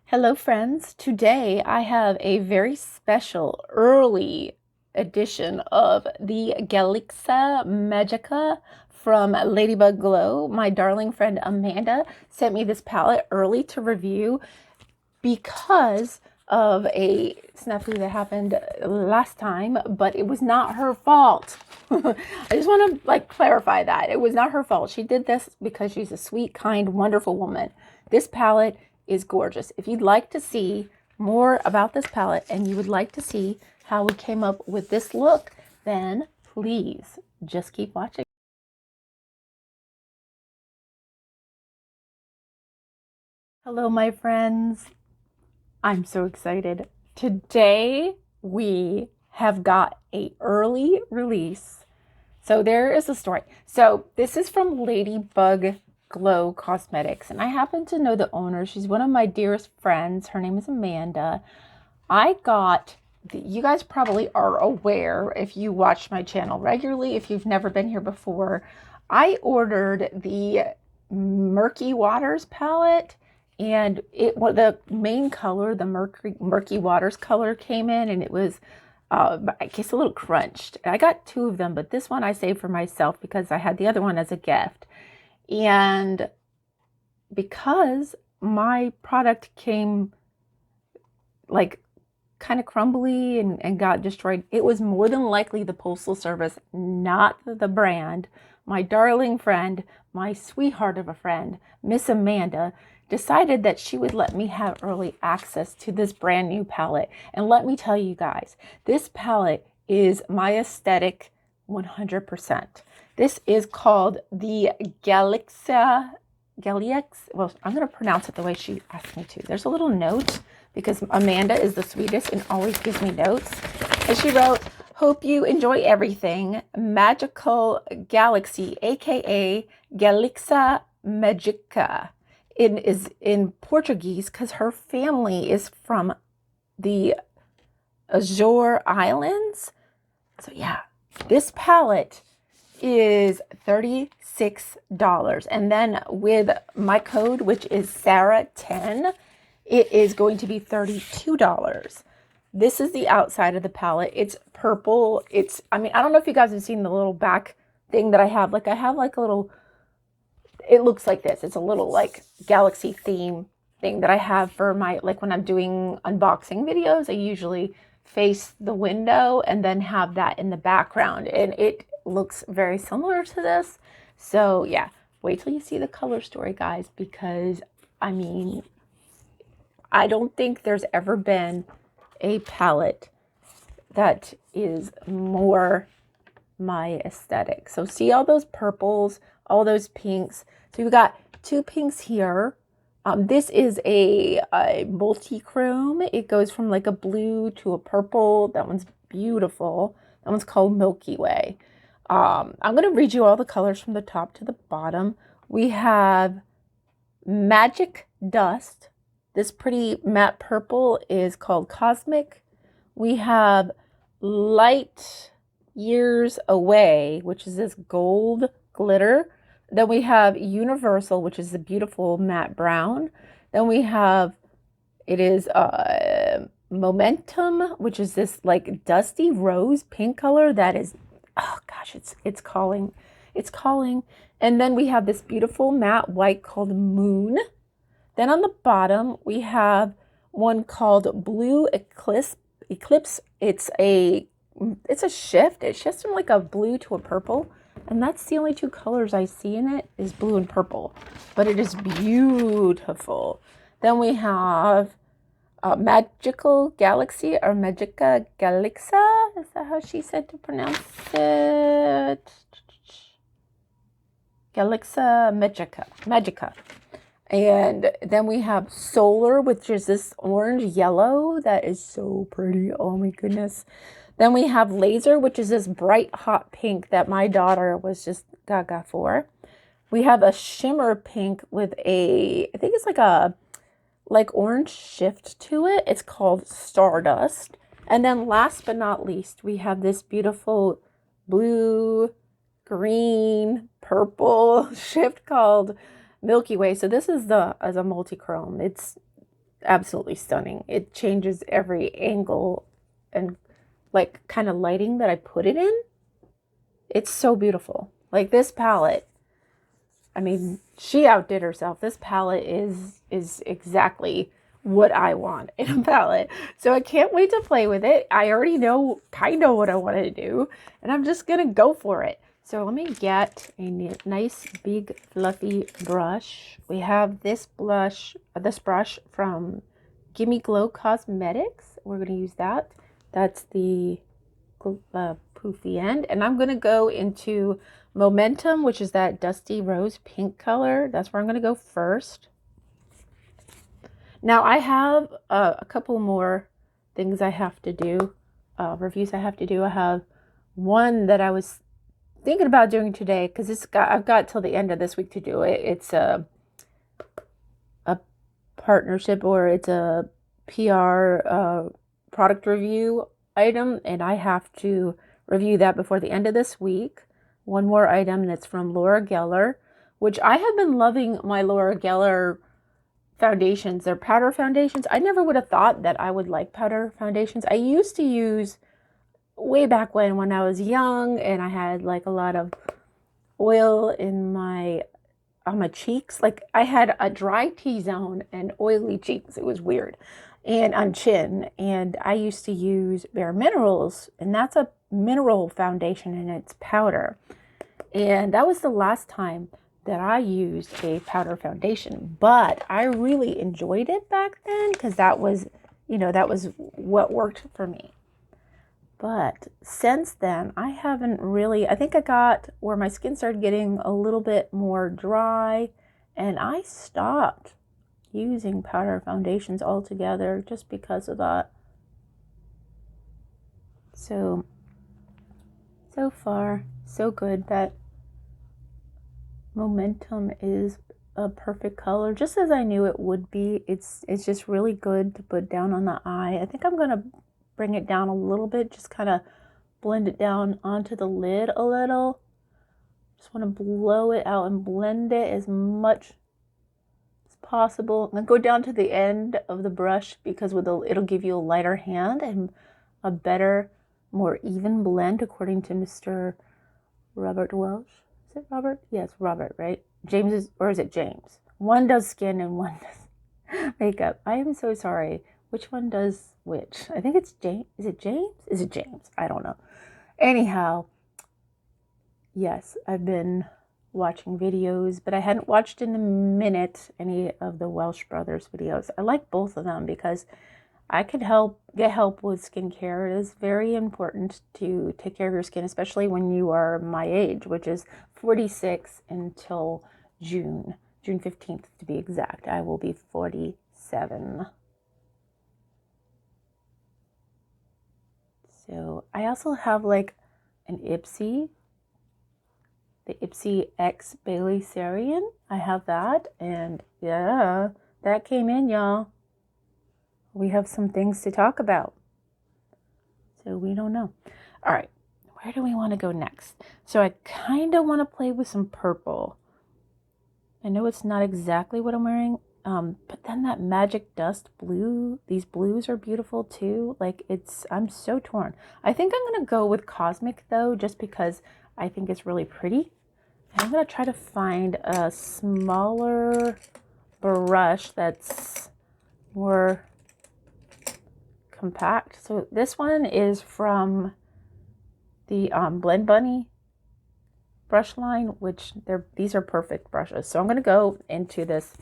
Hello, friends. Today I have a very special early edition of the Galaxia Magica from Ladybug Glow. My darling friend Amanda sent me this palette early to review because of a snafu that happened last time, but it was not her fault. I just want to clarify that. It was not her fault. She did this because she's a sweet, kind, wonderful woman. This palette is gorgeous. If you'd like to see more about this palette and you would like to see how we came up with this look, then please just keep watching. Hello, my friends. I'm so excited. Today we have got a early release. So there is a story. So this is from Ladybug Glow Cosmetics, and I happen to know the owner. She's one of my dearest friends. Her name is Amanda. You guys probably are aware if you watch my channel regularly, if you've never been here before, I ordered the Murky Waters palette, and the main color, the Murky Waters color came in, and it was I guess a little crunched. I got two of them, but this one I saved for myself because I had the other one as a gift. And because my product came like kind of crumbly and got destroyed, it was more than likely the postal service, not the brand. My darling friend, my sweetheart of a friend, Miss Amanda, decided that she would let me have early access to this brand new palette. And let me tell you guys, this palette is my aesthetic 100%. This is called the Galaxia. Well, I'm going to pronounce it the way she asked me to. There's a little note because Amanda is the sweetest and always gives me notes. And she wrote, "Hope you enjoy everything. Magical Galaxy, aka Galaxia Magica." It is in Portuguese because her family is from the Azure Islands. So yeah, this palette is $36. And then with my code, which is Sarah10, it is going to be $32. This is the outside of the palette. It's purple. I don't know if you guys have seen the little back thing that I have. I have a little, it looks like this. It's a little galaxy theme thing that I have for my, when I'm doing unboxing videos, I usually face the window and then have that in the background. And it looks very similar to this. So yeah, wait till you see the color story, guys, because I don't think there's ever been a palette that is more my aesthetic. So see all those purples, all those pinks. So we've got two pinks here. This is a multi-chrome. It goes from a blue to a purple. That one's beautiful. That one's called Milky Way. I'm going to read you all the colors from the top to the bottom. We have Magic Dust. This pretty matte purple is called Cosmic. We have Light Years Away, which is this gold glitter. Then we have Universal, which is the beautiful matte brown. Then we have, it is Momentum, which is this dusty rose pink color that is, oh gosh, it's calling. It's calling. And then we have this beautiful matte white called Moon. Then on the bottom, we have one called Blue Eclipse. It's a shift. It shifts from a blue to a purple. And that's the only two colors I see in it is blue and purple. But it is beautiful. Then we have Magical Galaxy or Magica Galaxia. Is that how she said to pronounce it? Galaxia Magica. And then we have Solar, which is this orange yellow that is so pretty. Oh my goodness. Then we have Laser, which is this bright hot pink that my daughter was just gaga for. We have a shimmer pink with I think it's a orange shift to it. It's called Stardust. And then last but not least, we have this beautiful blue, green, purple shift called Milky Way. So this is as a multi-chrome. It's absolutely stunning. It changes every angle and like kind of lighting that I put it in. It's so beautiful. Like this palette, I mean, she outdid herself. This palette is exactly what I want in a palette. So I can't wait to play with it. I already know kind of what I want to do, and I'm just going to go for it. So let me get a nice big fluffy brush. We have this brush from Gimme Glow Cosmetics. We're going to use that. That's the poofy end. And I'm going to go into Momentum, which is that dusty rose pink color. That's where I'm going to go first. Now I have a couple more things I have to do, reviews I have to do. I have one that I was thinking about doing today because I've got till the end of this week to do it. It's a partnership, or it's a PR product review item, and I have to review that before the end of this week. One more item that's from Laura Geller, which I have been loving my Laura Geller foundations. They're powder foundations. I never would have thought that I would like powder foundations. I used to use way back when I was young and I had like a lot of oil in on my cheeks. Like I had a dry T-zone and oily cheeks. It was weird. And on chin. And I used to use Bare Minerals, and that's a mineral foundation and it's powder. And that was the last time that I used a powder foundation, but I really enjoyed it back then because that was, that was what worked for me. But since then, I haven't really, I think I got where my skin started getting a little bit more dry, and I stopped using powder foundations altogether just because of that. So far, so good. That Momentum is a perfect color, just as I knew it would be. It's just really good to put down on the eye. I think I'm going to bring it down a little bit, just kind of blend it down onto the lid a little. Just want to blow it out and blend it as much as possible. And then go down to the end of the brush, because it'll give you a lighter hand and a better, more even blend, according to Mr. Robert Welsh. Is it Robert? Yes, Robert, right? Or is it James? One does skin and one does makeup. I am so sorry. Which one does which? I think it's James. Is it James? Is it James? I don't know. Anyhow, yes, I've been watching videos, but I hadn't watched in a minute any of the Welsh Brothers videos. I like both of them because I could get help with skincare. It is very important to take care of your skin, especially when you are my age, which is 46 until June 15th to be exact. I will be 47. So I also have like an Ipsy, the Ipsy X Bailey Sarian. I have that, and yeah, that came in, y'all. We have some things to talk about. So we don't know. All right, where do we want to go next? So I kind of want to play with some purple. I know it's not exactly what I'm wearing, but then that Magic Dust blue, these blues are beautiful too. Like I'm so torn. I think I'm going to go with Cosmic though, just because I think it's really pretty. And I'm going to try to find a smaller brush that's more compact. So this one is from the Blend Bunny brush line, which these are perfect brushes. So I'm going to go into this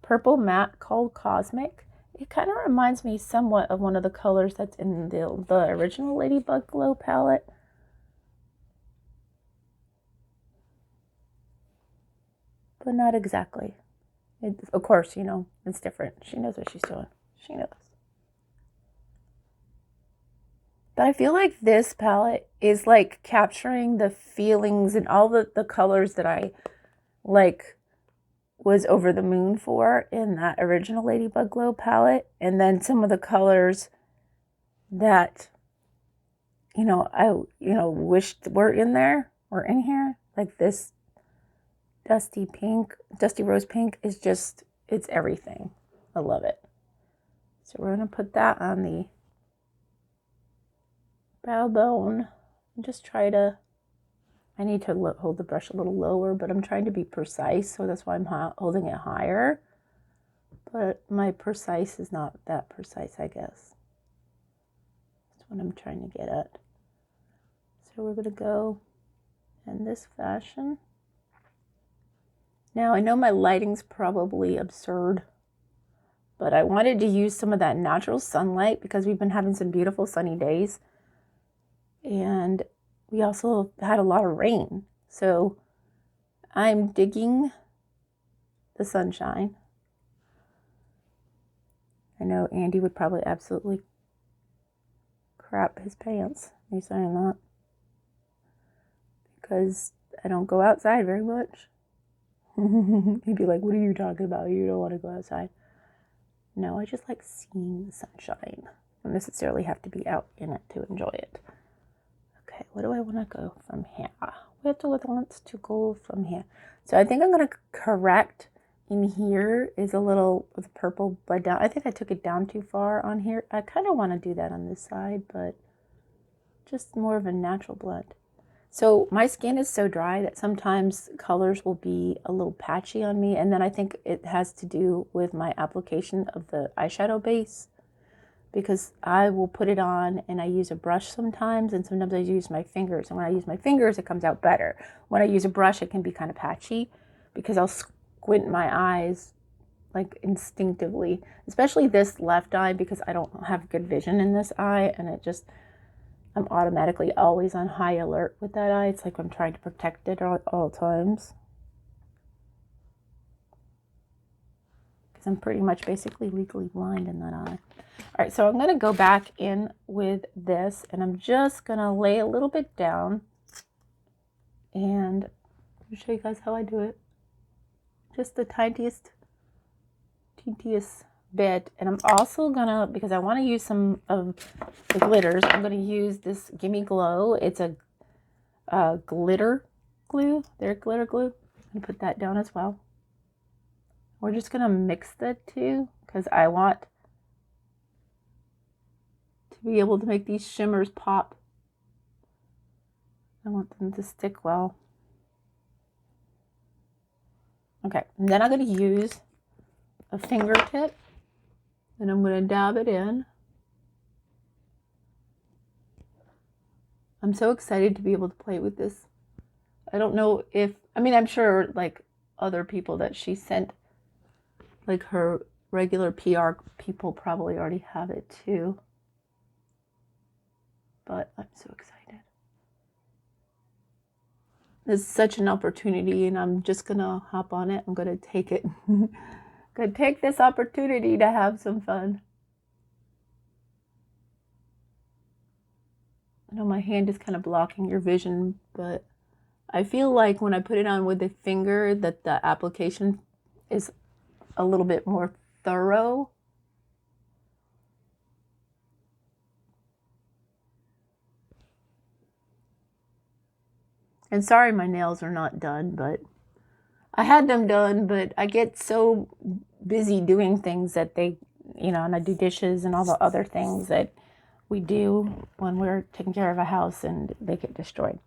purple matte called Cosmic. It kind of reminds me somewhat of one of the colors that's in the original Ladybug Glow palette. But not exactly. Of course, it's different. She knows what she's doing. She knows. But I feel like this palette is like capturing the feelings and all the colors that I like was over the moon for in that original Ladybug Glow palette. And then some of the colors that, I, wished were in there or in here. Like this dusty rose pink is just, it's everything. I love it. So we're going to put that on the brow bone and just try to, I need to hold the brush a little lower, but I'm trying to be precise, so that's why I'm holding it higher. But my precise is not that precise, I guess. That's what I'm trying to get at. So we're going to go in this fashion. Now, I know my lighting's probably absurd, but I wanted to use some of that natural sunlight because we've been having some beautiful sunny days. And we also had a lot of rain. So I'm digging the sunshine. I know Andy would probably absolutely crap his pants me saying that, because I don't go outside very much. He'd be like, what are you talking about? You don't want to go outside. No, I just like seeing the sunshine. I don't necessarily have to be out in it to enjoy it. Okay, where do I want to go from here? Where do I want to go from here? So I think I'm going to correct in here is a little of the purple bled down. I think I took it down too far on here. I kind of want to do that on this side, but just more of a natural blend. So my skin is so dry that sometimes colors will be a little patchy on me. And then I think it has to do with my application of the eyeshadow base, because I will put it on and I use a brush sometimes, and sometimes I use my fingers. And when I use my fingers, it comes out better. When I use a brush, it can be kind of patchy because I'll squint my eyes like instinctively, especially this left eye, because I don't have good vision in this eye, and it just, I'm automatically always on high alert with that eye. It's like I'm trying to protect it at all times. Because I'm pretty much basically legally blind in that eye. All right, so I'm going to go back in with this, and I'm just going to lay a little bit down. And I'll show you guys how I do it. Just the tiniest bit. And I'm also going to, because I want to use some of the glitters, I'm going to use this Gimme Glow. It's a glitter glue. Their glitter glue. I'm going to put that down as well. We're just going to mix the two because I want to be able to make these shimmers pop. I want them to stick well. Okay, and then I'm going to use a fingertip, and I'm going to dab it in. I'm so excited to be able to play with this. I don't know if, I mean, I'm sure like other people that she sent, like her regular PR people probably already have it too. But I'm so excited. This is such an opportunity, and I'm just going to hop on it. I'm going to take it. Going to take this opportunity to have some fun. I know my hand is kind of blocking your vision, but I feel like when I put it on with the finger that the application is a little bit more thorough. And sorry my nails are not done, but I had them done, but I get so busy doing things that they, you know, and I do dishes and all the other things that we do when we're taking care of a house, and they get destroyed.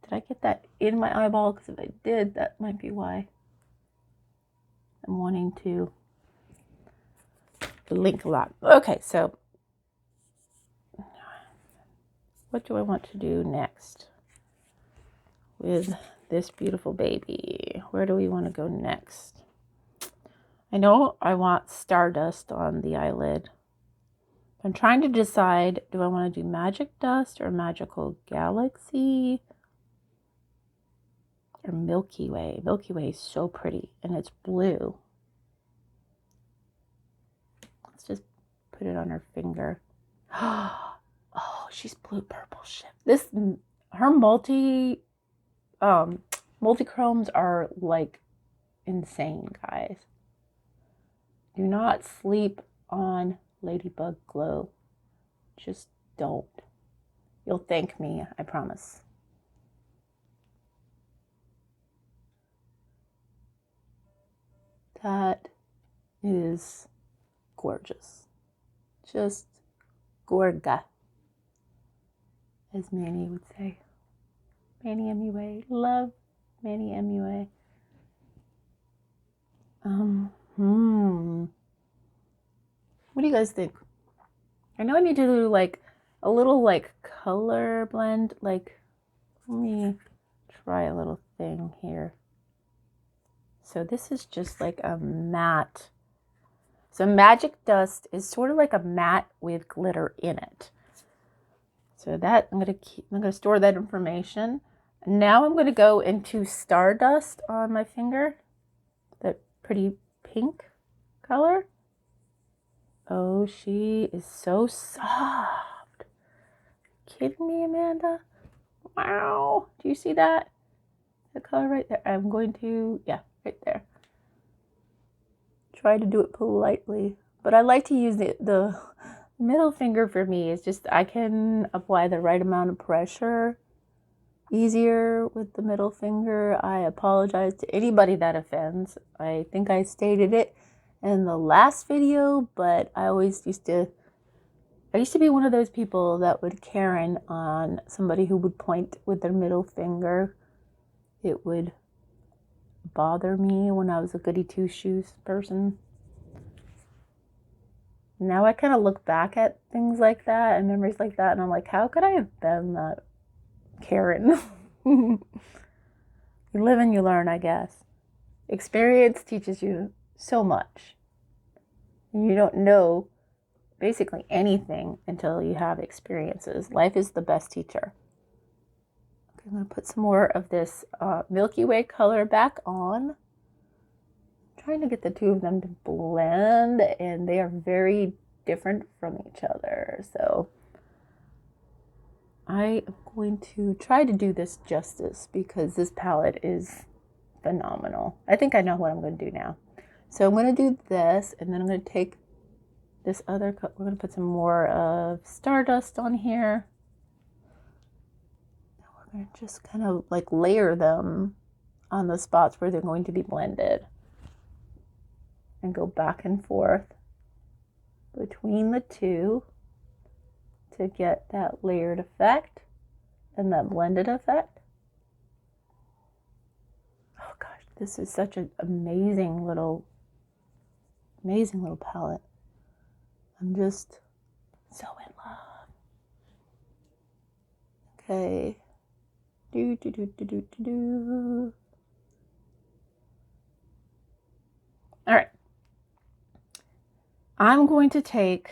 Did I get that in my eyeball? Because if I did, that might be why I'm wanting to link a lot. Okay, so what do I want to do next with this beautiful baby? Where do we want to go next? I know I want Stardust on the eyelid. I'm trying to decide, do I want to do Magic Dust or Magical Galaxy or Milky Way? Milky Way is so pretty, and it's blue. Let's just put it on her finger. Oh, she's blue purple shift. This, her multi-chromes are like insane, guys. Do not sleep on Ladybug Glow. Just don't. You'll thank me, I promise. That is gorgeous. Just gorga, as Manny would say. Manny MUA. Love Manny MUA. What do you guys think? I know I need to do like a little like color blend. Like, let me try a little thing here. So this is just like a matte. So magic dust is sort of like a matte with glitter in it. So that I'm gonna store that information. Now I'm gonna go into Stardust on my finger. That pretty pink color. Oh, she is so soft. Kidding me, Amanda? Wow. Do you see that? The color right there. I'm going to, yeah, right there. Try to do it politely. But I like to use the middle finger for me. It's just I can apply the right amount of pressure easier with the middle finger. I apologize to anybody that offends. I think I stated it in the last video, but I used to be one of those people that would Karen on somebody who would point with their middle finger. It would bother me when I was a goody two shoes person. Now I kind of look back at things like that and memories like that, and I'm like, how could I have been that Karen? You live and you learn, I guess. Experience teaches you so much. And you don't know basically anything until you have experiences. Life is the best teacher. Okay, I'm going to put some more of this Milky Way color back on. I'm trying to get the two of them to blend, and they are very different from each other. So I am going to try to do this justice because this palette is phenomenal. I think I know what I'm going to do now. So I'm going to do this, and then I'm going to take this other cup. We're going to put some more of Stardust on here. And we're going to just kind of like layer them on the spots where they're going to be blended. And go back and forth between the two to get that layered effect and that blended effect. Oh gosh, this is such an amazing little palette. I'm just so in love. Okay. All right. I'm going to take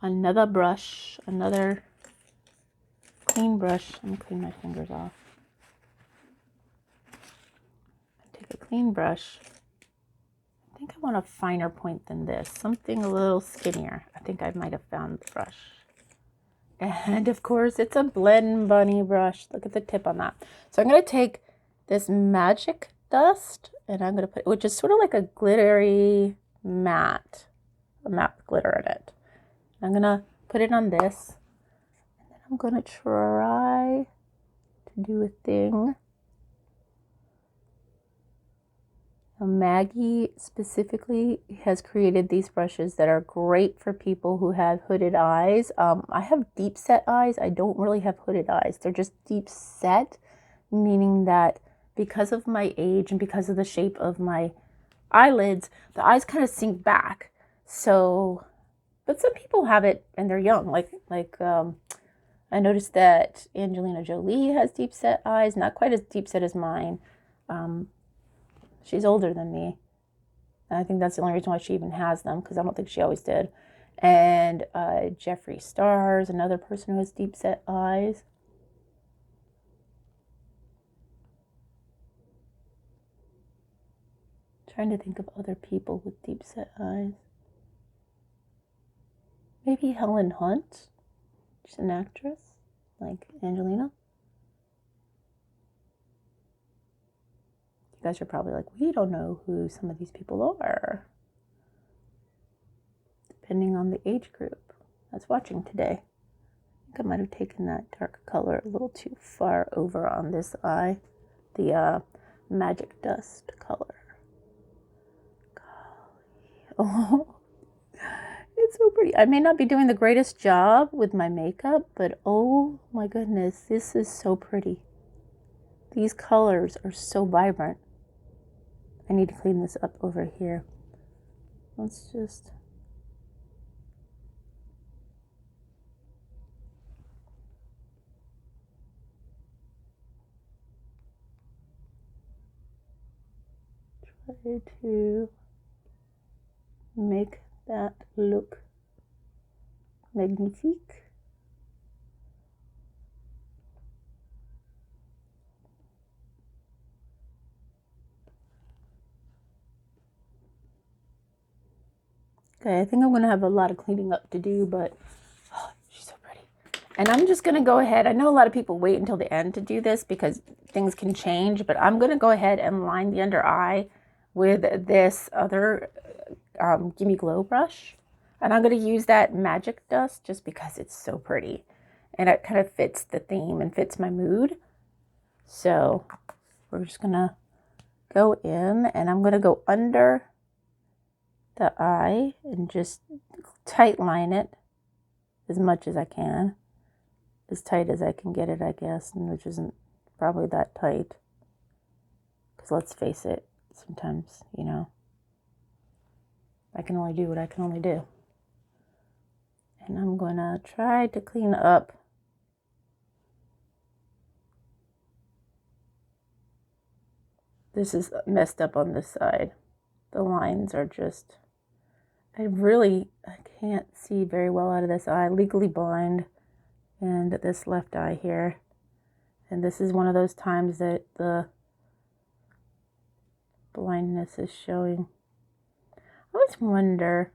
another brush, another clean brush. Let me clean my fingers off. Take a clean brush. I think I want a finer point than this, something a little skinnier. I think I might have found the brush. And of course, it's a Blend Bunny brush. Look at the tip on that. So I'm going to take this Magic Dust, and I'm going to put, which is sort of like a glittery matte, a matte with glitter in it. I'm going to put it on this, and then I'm going to try to do a thing. Now, Maggie specifically has created these brushes that are great for people who have hooded eyes. I have deep set eyes. I don't really have hooded eyes. They're just deep set, meaning that because of my age and because of the shape of my eyelids, the eyes kind of sink back. So, but some people have it and they're young. I noticed that Angelina Jolie has deep set eyes, not quite as deep set as mine. She's older than me. And I think that's the only reason why she even has them, because I don't think she always did. And Jeffree Star is another person who has deep set eyes. Trying to think of other people with deep set eyes. Maybe Helen Hunt. She's an actress like Angelina. You guys are probably like, we don't know who some of these people are. Depending on the age group that's watching today. I think I might have taken that dark color a little too far over on this eye. The Magic Dust color. Oh, so pretty. I may not be doing the greatest job with my makeup, but oh my goodness, this is so pretty. These colors are so vibrant. I need to clean this up over here. Let's just... try to make that look magnifique. Okay, I think I'm going to have a lot of cleaning up to do, but oh, she's so pretty. And I'm just going to go ahead. I know a lot of people wait until the end to do this because things can change, but I'm going to go ahead and line the under eye with this other Gimme Glow brush. And I'm going to use that Magic Dust just because it's so pretty. And it kind of fits the theme and fits my mood. So we're just going to go in and I'm going to go under the eye and just tight line it as much as I can. As tight as I can get it, I guess, and which isn't probably that tight. Because let's face it, sometimes, you know, I can only do what I can only do. And I'm going to try to clean up this is messed up on this side. The lines are just, I can't see very well out of this eye. Legally blind. And this left eye here. And this is one of those times that the blindness is showing. I always wonder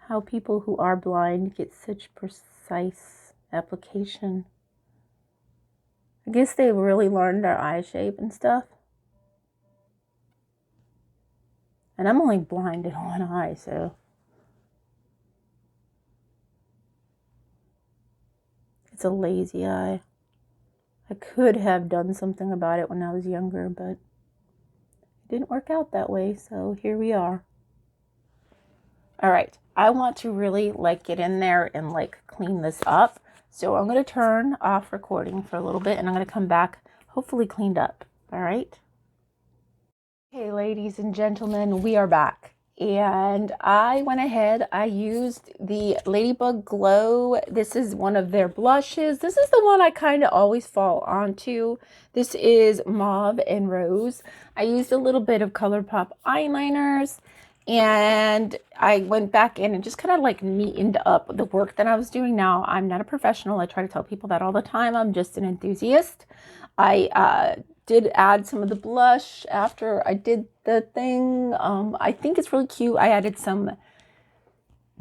how people who are blind get such precise application. I guess they really learned their eye shape and stuff. And I'm only blind in one eye, so. It's a lazy eye. I could have done something about it when I was younger, but it didn't work out that way, so here we are. All right, I want to really like get in there and like clean this up. So I'm going to turn off recording for a little bit and I'm going to come back hopefully cleaned up. All right. Okay, ladies and gentlemen, we are back. And I went ahead, I used the Ladybug Glow. This is one of their blushes. This is the one I kind of always fall onto. This is Mauve and Rose. I used a little bit of ColourPop eyeliners. And I went back in and just kind of like neatened up the work that I was doing. Now, I'm not a professional. I try to tell people that all the time. I'm just an enthusiast. I did add some of the blush after I did the thing. I think it's really cute. I added some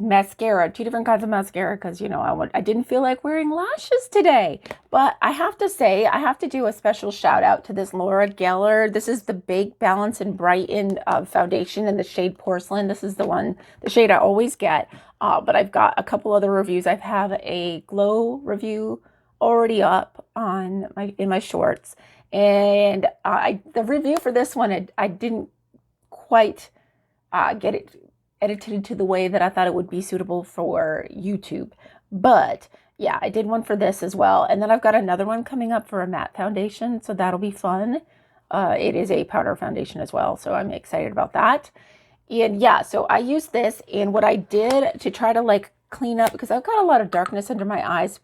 mascara, 2 different kinds of mascara, because, you know, I didn't feel like wearing lashes today. But I have to say, I have to do a special shout out to this Laura Geller. This is the Bake, Balance, and Brighten foundation in the shade Porcelain. This is the shade I always get. But I've got a couple other reviews. I have a glow review already up on in my shorts. And the review for this one, I didn't quite get it edited to the way that I thought it would be suitable for YouTube. But yeah, I did one for this as well. And then I've got another one coming up for a matte foundation. So that'll be fun. It is a powder foundation as well. So I'm excited about that. And yeah, so I used this. And what I did to try to like clean up, because I've got a lot of darkness under my eyes.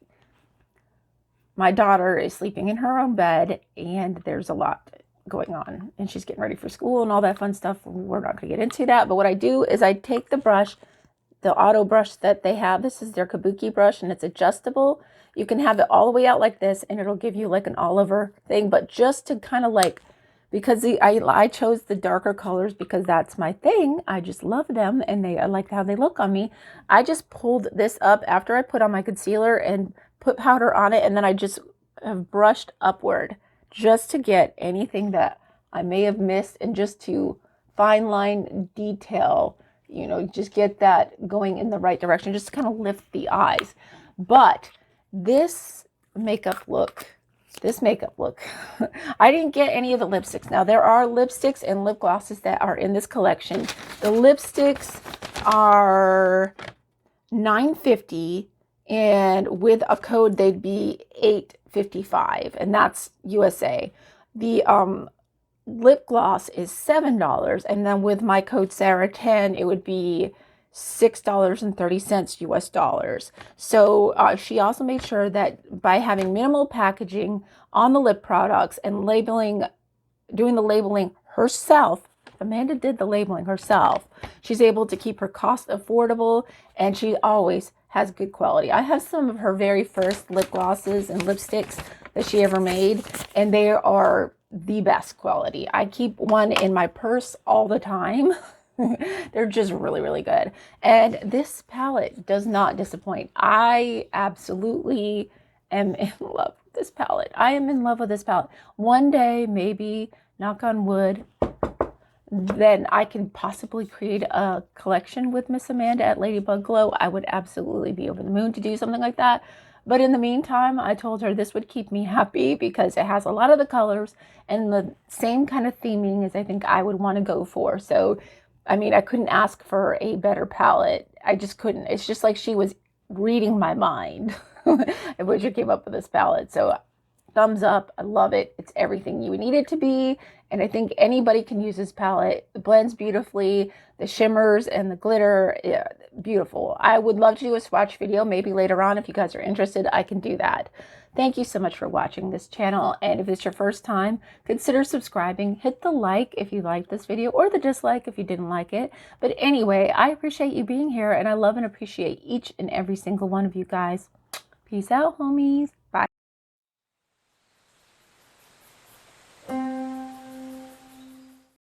My daughter is sleeping in her own bed and there's a lot going on and she's getting ready for school and all that fun stuff. We're not going to get into that. But what I do is I take the brush, the auto brush that they have. This is their Kabuki brush and it's adjustable. You can have it all the way out like this and it'll give you like an Oliver thing. But just to kind of like, because I chose the darker colors because that's my thing. I just love them and I like how they look on me. I just pulled this up after I put on my concealer and put powder on it, and then I just have brushed upward just to get anything that I may have missed and just to fine line detail, you know, just get that going in the right direction, just to kind of lift the eyes. But this makeup look, I didn't get any of the lipsticks. Now there are lipsticks and lip glosses that are in this collection. The lipsticks are $9.50, and with a code they'd be $8.55, and that's USA. The lip gloss is $7, and then with my code Sarah10 it would be $6.30 US dollars. So she also made sure that by having minimal packaging on the lip products and doing the labeling herself, Amanda did the labeling herself, she's able to keep her cost affordable, and she always has good quality. I have some of her very first lip glosses and lipsticks that she ever made, and they are the best quality. I keep one in my purse all the time. They're just really, really good. And this palette does not disappoint. I absolutely am in love with this palette. I am in love with this palette. One day, maybe, knock on wood, then I can possibly create a collection with Miss Amanda at Ladybug Glow. I would absolutely be over the moon to do something like that. But in the meantime, I told her this would keep me happy because it has a lot of the colors and the same kind of theming as I think I would want to go for. So, I mean, I couldn't ask for a better palette. I just couldn't. It's just like she was reading my mind when she came up with this palette. So, thumbs up. I love it. It's everything you would need it to be. And I think anybody can use this palette. It blends beautifully. The shimmers and the glitter, yeah, beautiful. I would love to do a swatch video maybe later on. If you guys are interested, I can do that. Thank you so much for watching this channel. And if it's your first time, consider subscribing. Hit the like if you liked this video, or the dislike if you didn't like it. But anyway, I appreciate you being here, and I love and appreciate each and every single one of you guys. Peace out, homies.